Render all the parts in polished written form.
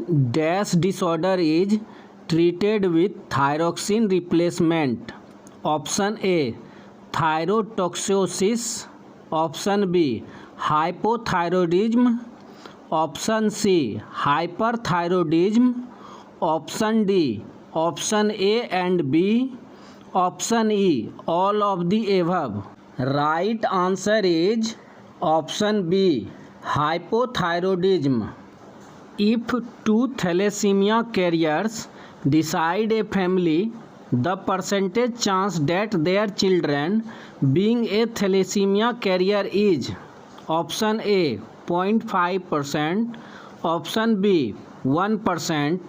Dash disorder is treated with thyroxine replacement. Option A, thyrotoxosis. Option B, hypothyroidism. Option C, hyperthyroidism. Option D, option A and B. Option E, all of the above. Right answer is option B, hypothyroidism. If two thalassemia carriers decide a family, the percentage chance that their children being a thalassemia carrier is option A 0.5%, option B 1%,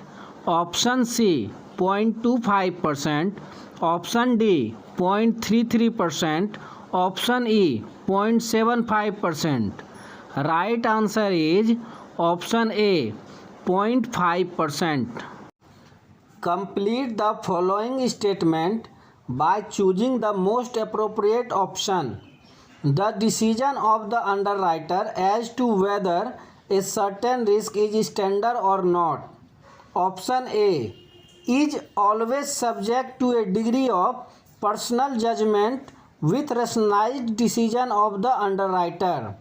option C 0.25%, option D 0.33%, option E 0.75%. Right answer is option A 0.5%. Complete the following statement by choosing the most appropriate option. The decision of the underwriter as to whether a certain risk is standard or not. Option A is always subject to a degree of personal judgment with rationalized decision of the underwriter.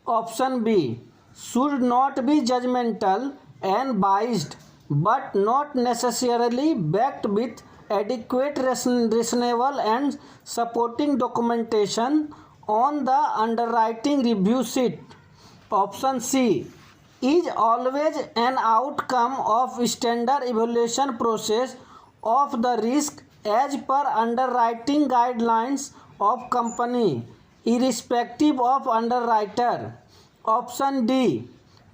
Option B should not be judgmental and biased, but not necessarily backed with adequate reasonable and supporting documentation on the underwriting review sheet. Option C is always an outcome of standard evaluation process of the risk as per underwriting guidelines of company, irrespective of underwriter. Option D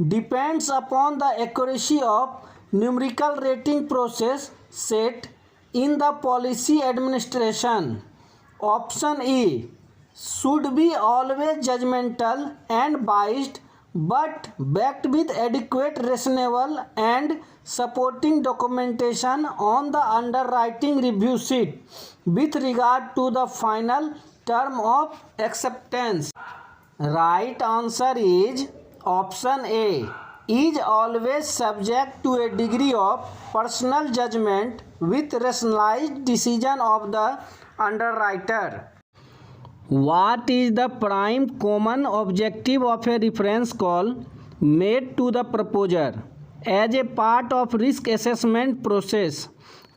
depends upon the accuracy of numerical rating process set in the policy administration. Option E should be always judgmental and biased, but backed with adequate reasonable and supporting documentation on the underwriting review sheet with regard to the final term of acceptance. Right answer is option A is always subject to a degree of personal judgment with rationalized decision of the underwriter. What is the prime common objective of a reference call made to the proposer as a part of risk assessment process,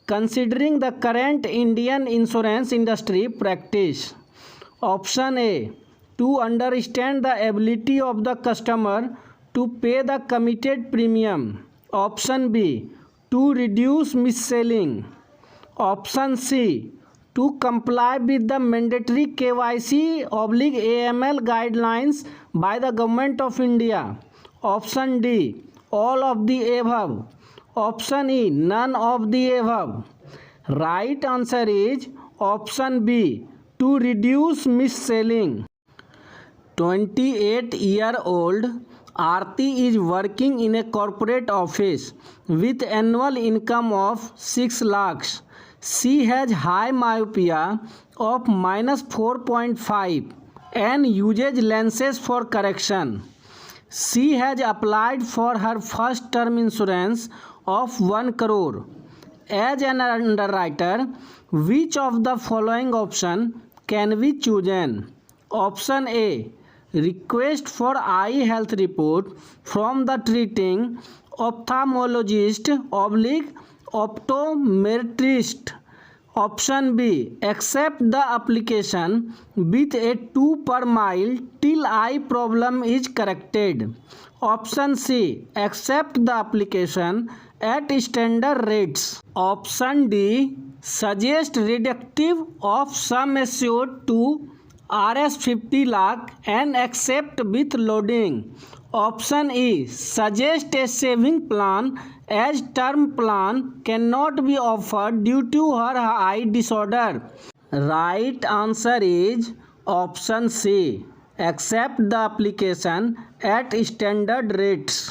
considering the current Indian insurance industry practice? Option A, to understand the ability of the customer to pay the committed premium. Option B, to reduce mis-selling. Option C, to comply with the mandatory KYC/AML guidelines by the Government of India. Option D, all of the above. Option E, none of the above. Right answer is option B, to reduce mis-selling. 28-year-old Aarti is working in a corporate office with annual income of 6 lakhs. She has high myopia of -4.5 and uses lenses for correction. She has applied for her first term insurance of 1 crore. As an underwriter, which of the following option can be chosen? Option A, request for eye health report from the treating ophthalmologist/optometrist. Option B, accept the application with a 2 per mile till eye problem is corrected. Option C, accept the application at standard rates. Option D, suggest reductive of sum assured to Rs 50 lakh and accept with loading. Option E, suggest a saving plan as term plan cannot be offered due to her eye disorder. Right answer is option C, accept the application at standard rates.